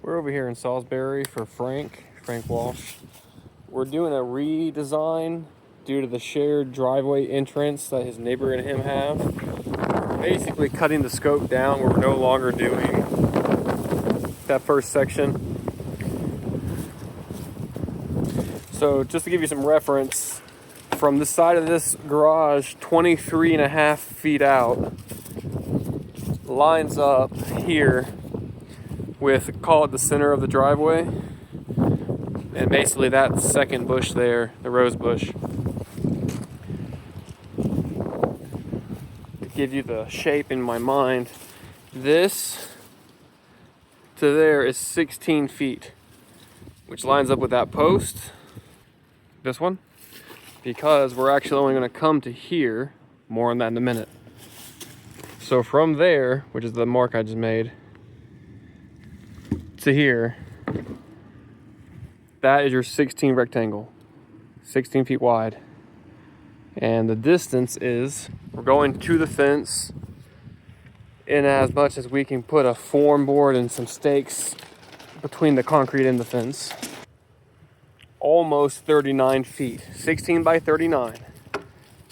We're over here in Salisbury for Frank Walsh. We're doing a redesign due to the shared driveway entrance that his neighbor and him have. Basically cutting the scope down. We're no longer doing that first section. So just to give you some reference, from the side of this garage, 23.5 feet out, lines up here with, call it the center of the driveway, and basically that second bush there, the rose bush. To give you the shape in my mind, this to there is 16 feet, which lines up with that post, this one, because we're actually only going to come to here. More on that in a minute. So from there, which is the mark I just made, to here, that is your 16 rectangle, 16 feet wide. And the distance is, we're going to the fence in as much as we can put a form board and some stakes between the concrete and the fence. Almost 39 feet, 16 by 39.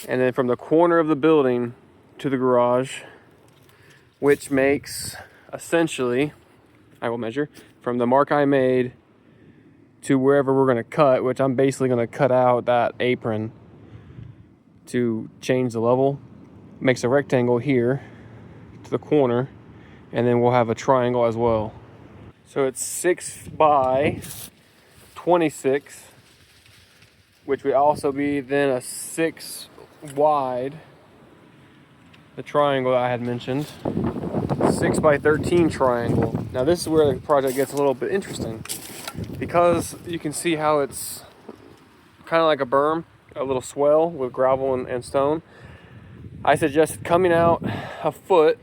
And then from the corner of the building to the garage, which makes essentially, I will measure from the mark I made to wherever we're going to cut, which I'm basically going to cut out that apron to change the level, makes a rectangle here to the corner, and then we'll have a triangle as well. So it's 6 by 26, which would also be then a 6 wide, the triangle I had mentioned, 6 by 13 triangle. Now this is where the project gets a little bit interesting, because you can see how it's kind of like a berm, a little swell with gravel and stone. I suggested coming out a foot,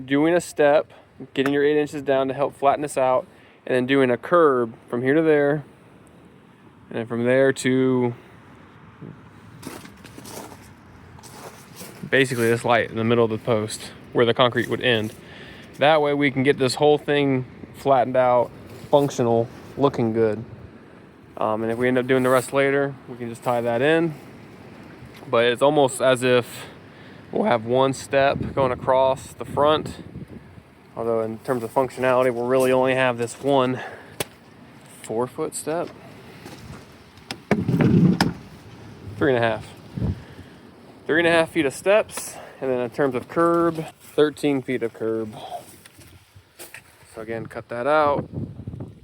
doing a step, getting your 8 inches down to help flatten this out, and then doing a curb from here to there, and then from there to basically this light in the middle of the post where the concrete would end. That way we can get this whole thing flattened out, functional, looking good. And if we end up doing the rest later, we can just tie that in. But it's almost as if we'll have one step going across the front. Although in terms of functionality, we'll really only have this one 4-foot step. 3.5. 3.5 feet of steps, and then in terms of curb, 13 feet of curb. So again, cut that out,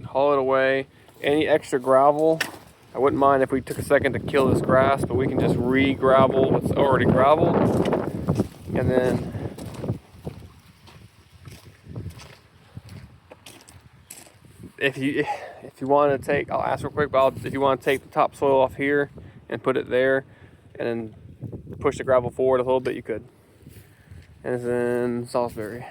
haul it away. Any extra gravel, I wouldn't mind if we took a second to kill this grass, but we can just re-gravel what's already graveled. And then if you want to take, I'll ask real quick, but if you want to take the topsoil off here and put it there, and then push the gravel forward a little bit, you could. And it's in Salisbury.